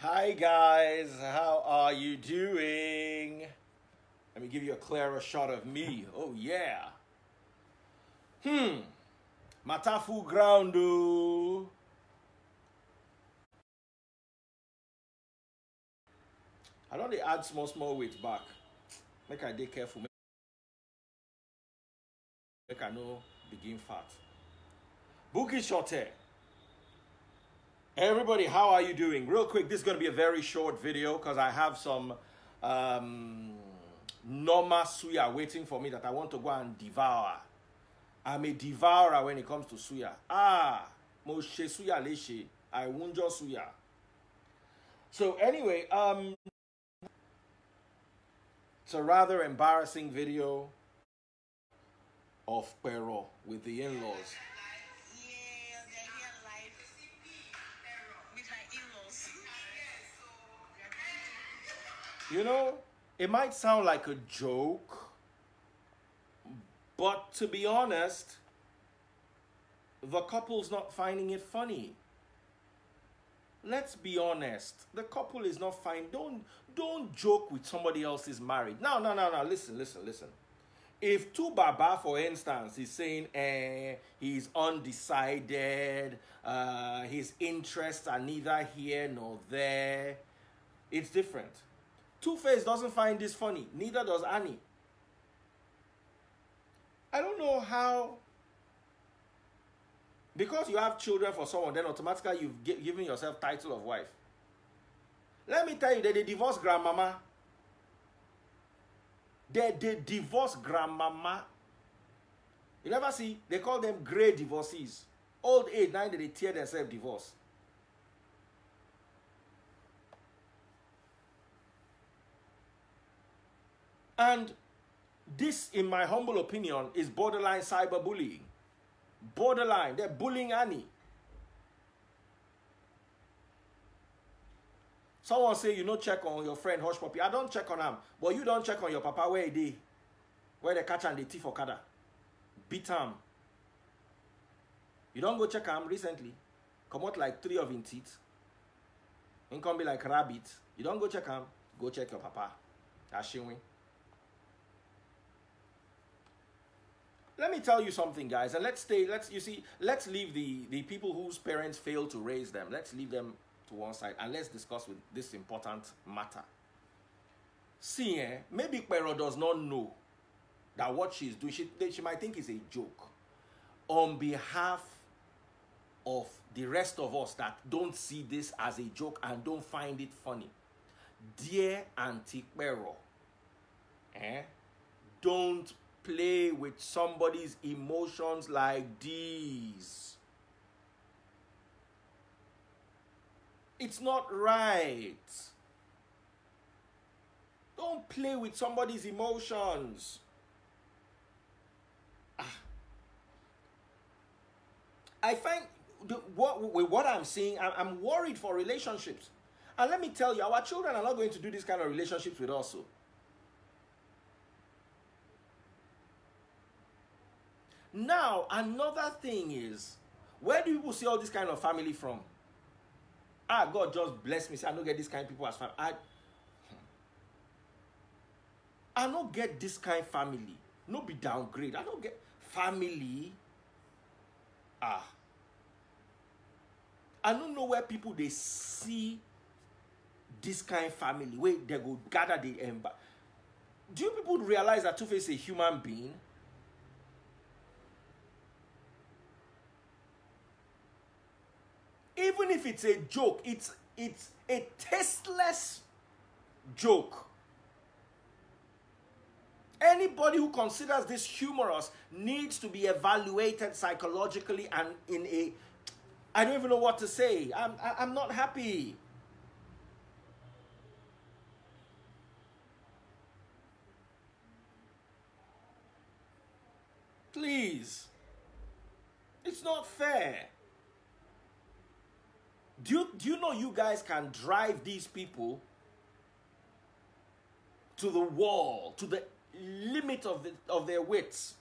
Hi guys, how are you doing? Let me give you a clearer shot of me. Oh yeah. Matafu groundu. I don't dey add small weight back. Make I dey careful. Make I no begin fat. Bookie Shorter. Everybody, how are you doing? Real quick, this is going to be a very short video because I have some normal suya waiting for me that I want to go and devour. I'm a devourer when it comes to suya. Moshe suya leshe. I wunjo suya. So anyway, it's a rather embarrassing video of Pero with the in-laws. You know, it might sound like a joke, but to be honest, the couple's not finding it funny. Let's be honest. The couple is not fine. Don't joke with somebody else's marriage. No. Listen. If TuBaba's, for instance, is saying he's undecided, his interests are neither here nor there, it's different. Two-Face doesn't find this funny. Neither does Annie. I don't know how. Because you have children for someone, then automatically you've given yourself title of wife. Let me tell you that they divorced grandmama. They divorced grandmama. You never see, they call them grey divorcees. Old age, now they tear themselves divorce. And this, in my humble opinion, is borderline cyberbullying. Borderline. They're bullying Annie. Someone say you no check on your friend Hush Puppy. I don't check on him. But you don't check on your papa where he dey. Where they catch and they thief Okada. Beat him. You don't go check him recently. Come out like 3 of his teeth. He come be like rabbit. You don't go check him. Go check your papa. Ashinwi. Let me tell you something, guys, and let's leave the people whose parents failed to raise them. Let's leave them to one side and let's discuss with this important matter. See, maybe Pero does not know that what she's doing, she might think is a joke. On behalf of the rest of us that don't see this as a joke and don't find it funny, dear Auntie Pero, don't play with somebody's emotions like these. It's not right. Don't play with somebody's emotions. I find what I'm seeing, I'm worried for relationships. And let me tell you, our children are not going to do this kind of relationships with us. Now, another thing is, where do people see all this kind of family from? God just bless me. I don't get this kind of people as family. I don't get this kind of family. No be downgrade. I don't get family. I don't know where people they see this kind of family where they go gather the ember. Do you people realize that Two-Face is a human being? Even if it's a joke, it's a tasteless joke. Anybody who considers this humorous needs to be evaluated psychologically and in a... I don't even know what to say. I'm not happy. Please. It's not fair. Do you know you guys can drive these people to the wall, to the limit of their wits?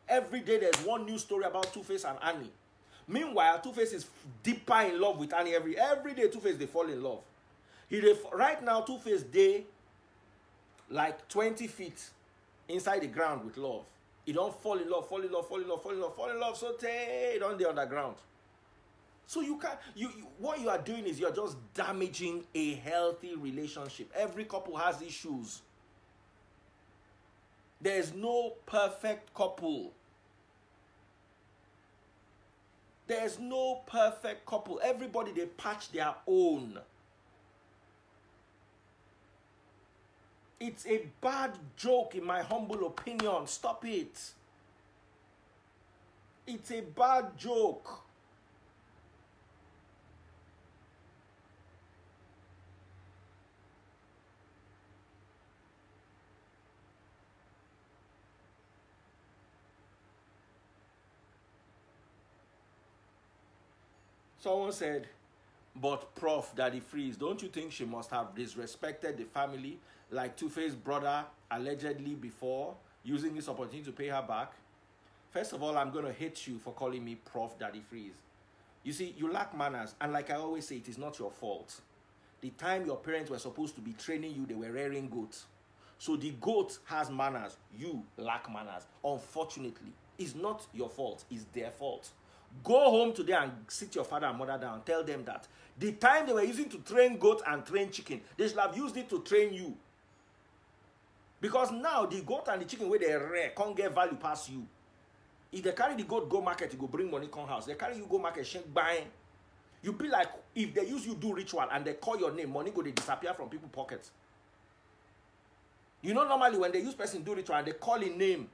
Every day there's one new story about Two-Face and Annie. Meanwhile, Two-Face is deeper in love with Annie every day. Two-Face they fall in love. Right now, Two-Face dey like 20 feet inside the ground with love. He don't fall in love. So he don't dey underground. So you can't. What you are doing is you're just damaging a healthy relationship. Every couple has issues. There is no perfect couple. There's no perfect couple. Everybody, they patch their own. It's a bad joke, in my humble opinion. Stop it. It's a bad joke. Someone said, but Prof. Daddy Freeze, don't you think she must have disrespected the family like Two-Face brother allegedly before, using this opportunity to pay her back? First of all, I'm going to hate you for calling me Prof. Daddy Freeze. You see, you lack manners, and like I always say, it is not your fault. The time your parents were supposed to be training you, they were rearing goats. So the goat has manners, you lack manners. Unfortunately, it's not your fault, it's their fault. Go home today and sit your father and mother down. Tell them that the time they were using to train goat and train chicken, they should have used it to train you. Because now the goat and the chicken where they rare can't get value past you. If they carry the goat go market, you go bring money come house. They carry you go market, shake buying. You be like, if they use you do ritual and they call your name, money go they disappear from people's pockets. You know, normally when they use person do ritual and they call in name,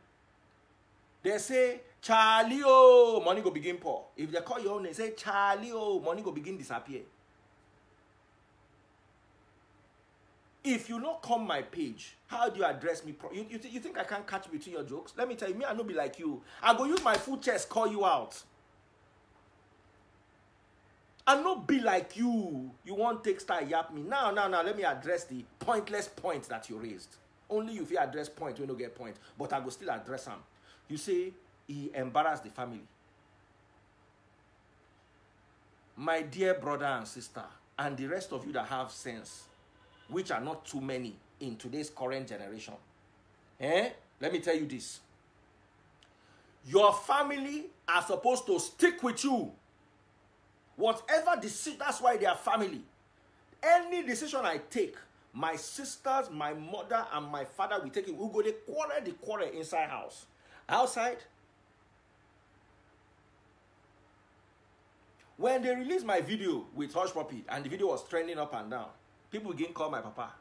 they say, Charlie, oh, money go begin pour. If they call your own, they say, Charlie, oh, money go begin disappear. If you not come my page, how do you address me? You think I can't catch between your jokes? Let me tell you, me, I no be like you. I go use my full chest, call you out. I no be like you. You won't take style yap me. Now, let me address the pointless point that you raised. Only you if you address point, you no get point. But I go still address them. You say, he embarrassed the family. My dear brother and sister, and the rest of you that have sense, which are not too many in today's current generation. Let me tell you this. Your family are supposed to stick with you. Whatever decision, that's why they are family. Any decision I take, my sisters, my mother, and my father will take it. We'll go the quarrel inside house. Outside, when they released my video with Hush Puppy and the video was trending up and down, people again call my papa.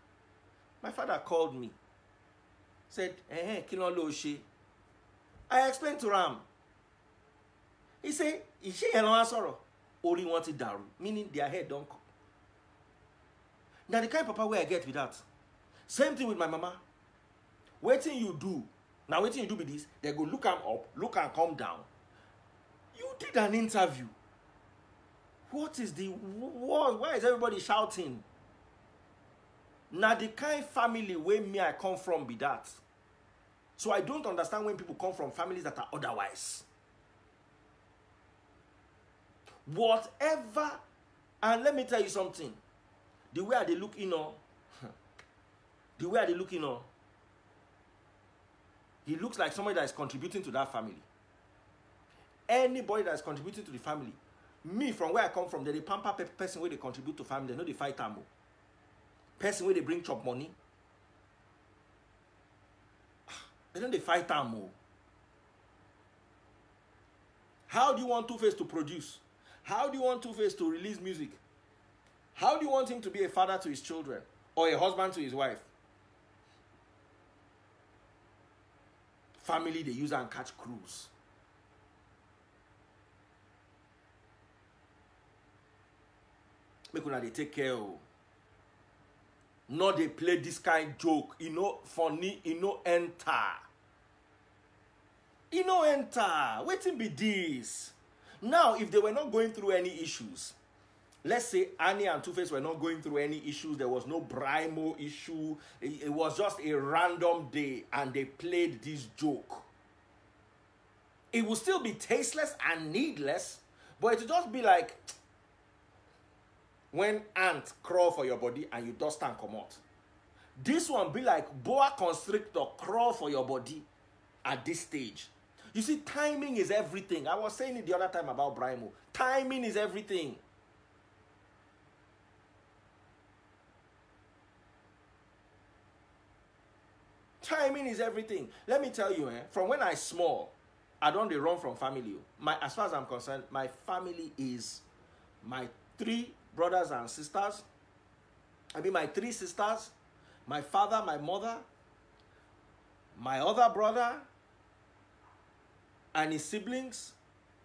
My father called me. Said, kino lo she. I explained to Ram. He said, is she alone sorrow? Ori wanted daru, meaning their head don't come. Now the kind of papa where I get with that. Same thing with my mama. Waiting you do. Now waiting you do with this, they go look am up, look and come down. You did an interview. What is the what? Why is everybody shouting? Now the kind family where me I come from be that. So I don't understand when people come from families that are otherwise. Whatever, and let me tell you something. The way they look in on, the way they look in on, he looks like somebody that is contributing to that family. Anybody that is contributing to the family, me from where I come from, they pamper person where they contribute to family, they know they fight them. Person where they bring chop money, they know they fight them. How do you want Two-Face to produce? How do you want Two-Face to release music? How do you want him to be a father to his children or a husband to his wife? Family, they use and catch cruise. Make una they take care of. Not they play this kind joke. You know, funny, you know, enter. You know, enter. Waiting be this. Now, if they were not going through any issues, let's say Annie and Two-Face were not going through any issues, there was no Brimo issue, it was just a random day and they played this joke. It would still be tasteless and needless, but it would just be like, when ants crawl for your body and you dust and come out. This one be like boa constrictor crawl for your body at this stage. You see, timing is everything. I was saying it the other time about Brimo. Timing is everything. Timing is everything. Let me tell you, from when I small, I don't run from family. As far as I'm concerned, my family is my 3 brothers and sisters. I mean, my 3 sisters, my father, my mother, my other brother, and his siblings,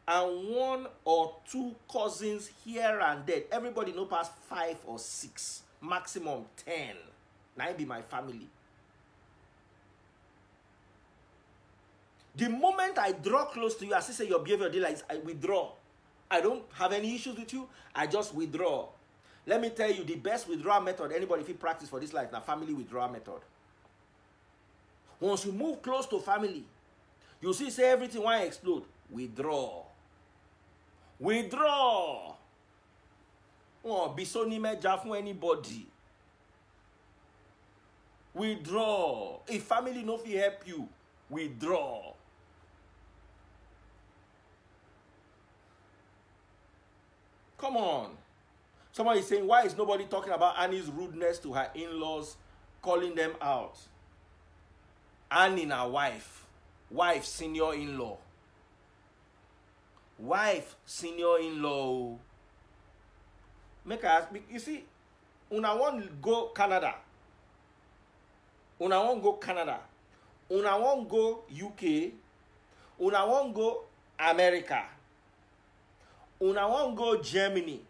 and 1 or 2 cousins here and there. Everybody no past 5 or 6, maximum 10. Now be my family. The moment I draw close to you, I say your behavior like I withdraw. I don't have any issues with you. I just withdraw. Let me tell you, the best withdrawal method anybody if you practice for this life, now family withdrawal method. Once you move close to family, you see say everything want to explode. Withdraw. Withdraw. Oh, be so nimeja for anybody. Withdraw. If family no fit help you, withdraw. Come on. Somebody is saying, why is nobody talking about Annie's rudeness to her in-laws, calling them out? Annie na wife. Wife, senior in-law. Wife, senior in-law. Make us, you see, una want go Canada. Una want go Canada. Una want go UK. Una want go America. Una want go Germany.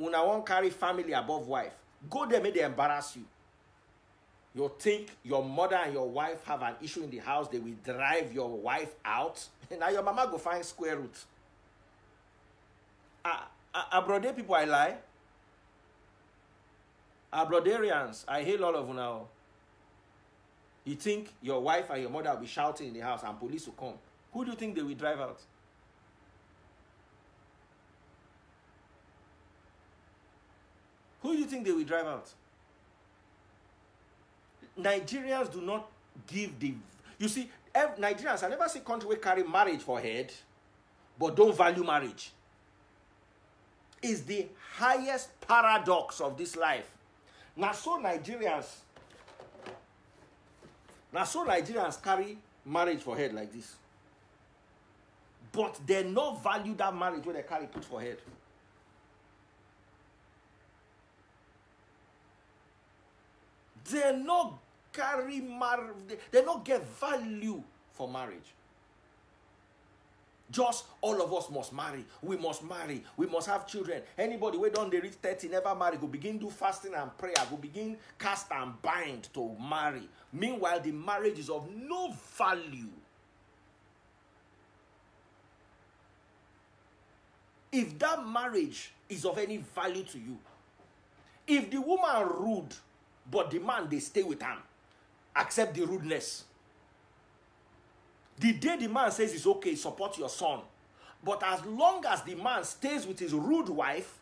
Una want carry family above wife. Go there, make they embarrass you. You think your mother and your wife have an issue in the house, they will drive your wife out. Now your mama go find square root. Abroad people I lie. Abroadarians, I hate all of you now. You think your wife and your mother will be shouting in the house and police will come. Who do you think they will drive out? Who do you think they will drive out? Nigerians do not give the... You see, Nigerians, I never see country where carry marriage for head, but don't value marriage. It's the highest paradox of this life. Now so Nigerians carry marriage for head like this. But they not value that marriage where they carry put for head. They not carry marriage. They not get value for marriage. Just all of us must marry. We must marry. We must have children. Anybody who don't reach 30 never marry, go begin do fasting and prayer. Go begin cast and bind to marry. Meanwhile, the marriage is of no value. If that marriage is of any value to you, if the woman rude, but the man, they stay with him, accept the rudeness. The day the man says it's okay, support your son. But as long as the man stays with his rude wife,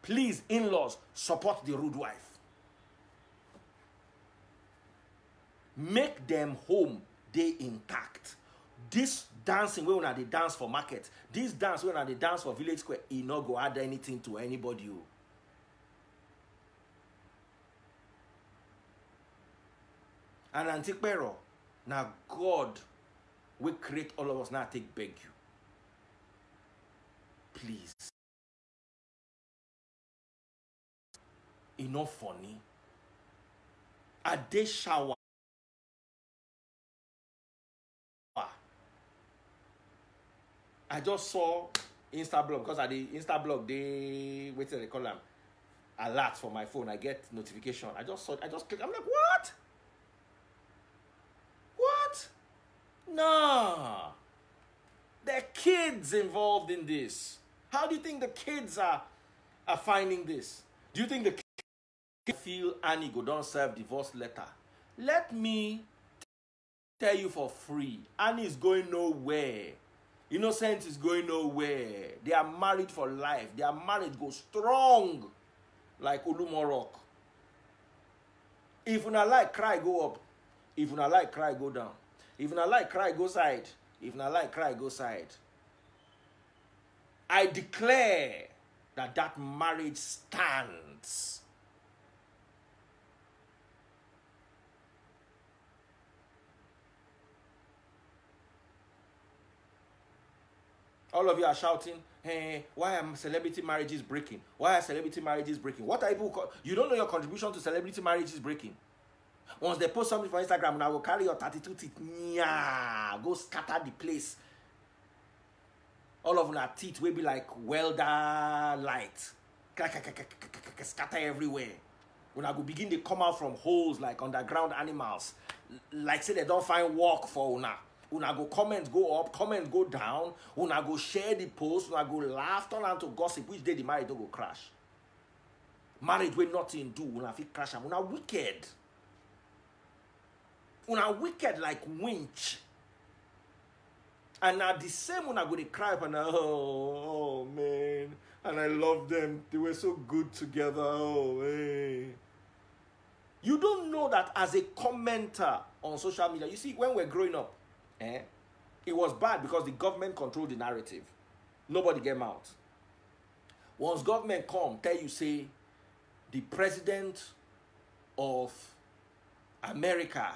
please, in-laws, support the rude wife. Make them home, they intact. This dancing wey una dey dance for market, this dance wey una dey dance for village square, e no go add anything to anybody. And Auntie Pero, now God will create all of us, now take beg you. Please. Enough funny. A day shower. I just saw Instablog, because at the Instablog, they, what do they call them? Alert for my phone. I get notification. I just click. I'm like, what? What? No. There are kids involved in this. How do you think the kids are finding this? Do you think the kids feel Annie go don't serve divorce letter? Let me tell you for free. Annie is going nowhere. Innocent is going nowhere. They are married for life. Their marriage goes strong. like Ulumo Rock. If una like cry, go up. If una like cry, go down. If una like cry, go side. If una like cry, go side. I declare that marriage stands. All of you are shouting, hey, why are celebrity marriages breaking? Why are celebrity marriages breaking? What are people you don't know your contribution to celebrity marriages breaking? Once they post something for Instagram, now will carry your 32 teeth. Nya, go scatter the place. All of our teeth will be like welder light. Scatter everywhere. When I go begin, they come out from holes like underground animals. Like say they don't find work for una. Una go comments go up, comments go down. Una go share the post. Una go laugh, turn on to gossip. Which day the marriage don't go crash? Marriage will nothing do. Una fit crash. Una wicked. Una wicked like winch. And now the same one I go to cry and oh man, and I love them. They were so good together. Oh hey. You don't know that as a commenter on social media. You see, when we're growing up, it was bad because the government controlled the narrative. Nobody get out. Once government come, tell you say the president of America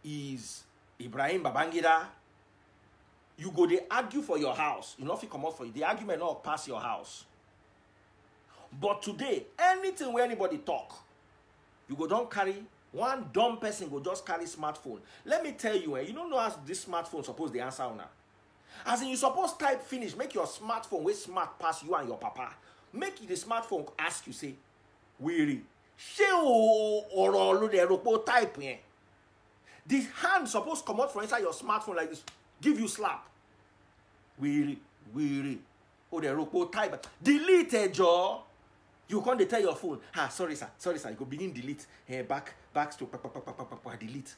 is Ibrahim Babangida. You go, they argue for your house. You know if you come out for you, the argument not pass your house. But today, anything where anybody talk, you go don't carry one dumb person go just carry smartphone. Let me tell you, you don't know how this smartphone supposed the answer now. As in you suppose type finish, make your smartphone way smart pass you and your papa. Make the smartphone ask you say, weary. Type. The hand supposed come out from inside your smartphone like this. Give you slap. Weary. Oh, the ropo type. Delete a jaw. You can't tell your phone. Sorry, sir. You go begin delete. Back to delete.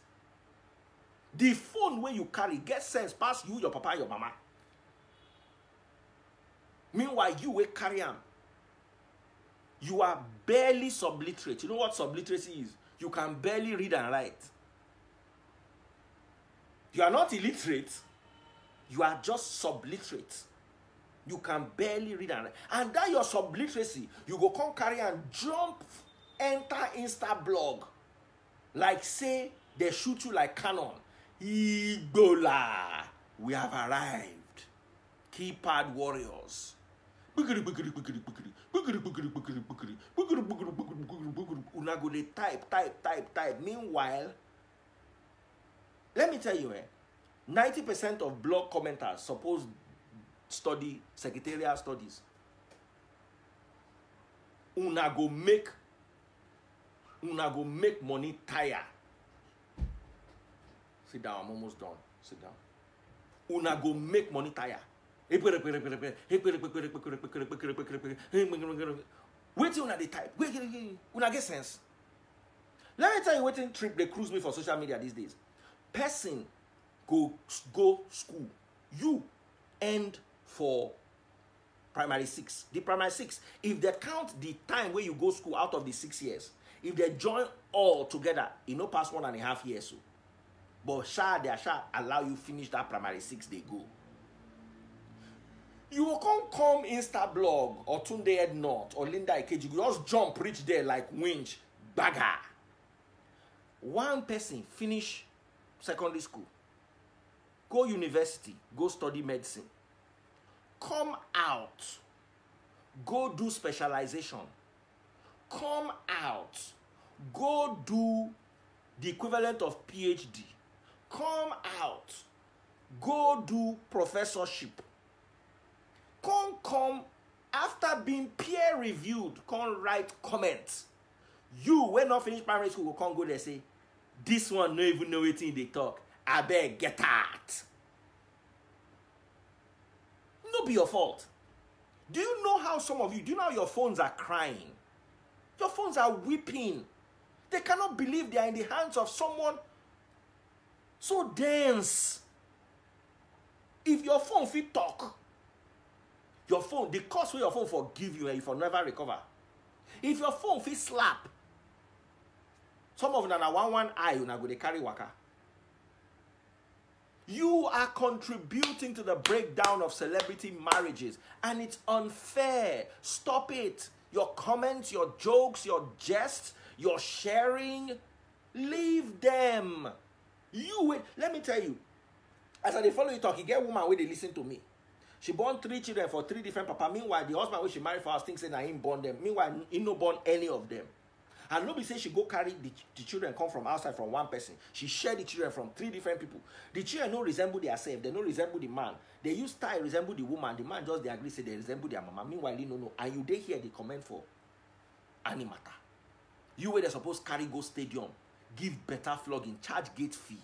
The phone where you carry get sense pass you, your papa, your mama. Meanwhile, you will carry them. You are barely subliterate. You know what subliteracy is? You can barely read and write. You are not illiterate. You are just subliterate. You can barely read and write. And that your subliteracy, you go come carry and jump, enter Insta blog. Like say, they shoot you like cannon. Ebola. We have arrived. Keypad warriors. Una go dey type. Meanwhile, let me tell you, 90% of blog commenters suppose study secretarial studies. Una go make money tire. Sit down, I'm almost done. Sit down. Una go make money tire. Wait una the type. Una get sense. Let me tell you what trip they cruise me for social media these days. Person go school. You end for primary 6. The primary 6, if they count the time where you go school out of the 6 years, if they join all together, you know pass 1.5 years. So. But they allow you finish that primary 6, they go. You will come Insta blog or Tunde Ed North or Linda Ikeji. You just jump reach there like winch bagger. One person finish secondary school, go university, go study medicine, come out, go do specialization, come out, go do the equivalent of PhD, come out, go do professorship, come after being peer reviewed, come write comments. You when not finish primary school will come go there say, this one no even know anything they talk. I beg get out. No be your fault. Do you know how some of you, do you know how your phones are crying? Your phones are weeping. They cannot believe they are in the hands of someone so dense. If your phone fit talk, your phone, the cost where your phone forgive you and you for never recover. If your phone fit slap, some of them are one eye, you go dey carry waka. You are contributing to the breakdown of celebrity marriages, and it's unfair. Stop it. Your comments, your jokes, your jests, your sharing, leave them. You wait. Let me tell you, as I follow you talk, you get woman where they listen to me. She born 3 children for 3 different papa. Meanwhile, the husband where she married for us thinks that I ain't born them. Meanwhile, he no born any of them. And nobody say she go carry the children come from outside from one person. She share the children from 3 different people. The children no resemble themselves. They no resemble the man. They use style resemble the woman. The man just they agree say they resemble their mama. Meanwhile, they no. And you they hear the comment for any matter. You where they supposed carry go stadium, give better flogging, charge gate fee.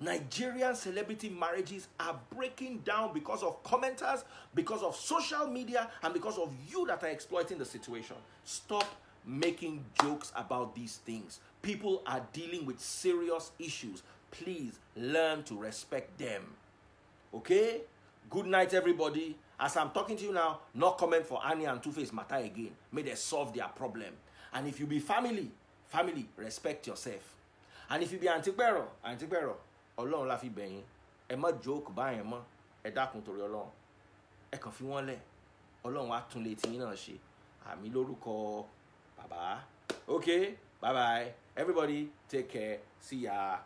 Nigerian celebrity marriages are breaking down because of commenters, because of social media, and because of you that are exploiting the situation. Stop making jokes about these things. People are dealing with serious issues. Please learn to respect them. Okay? Good night, everybody. As I'm talking to you now, no comment for Annie and Two-Face matter again. May they solve their problem. And if you be family, respect yourself. And if you be Pero, Ọlọ́run la fi bẹ̀yìn, ẹ má joke báyẹn mọ́, ẹ dákun torí Ọlọ́run, ẹ kàn fi wọ́n lẹ̀, Ọlọ́run á tún lè tiyín náà ṣe, àmì lórúkọ bàbá. Okay, bye bye, everybody take care, see ya.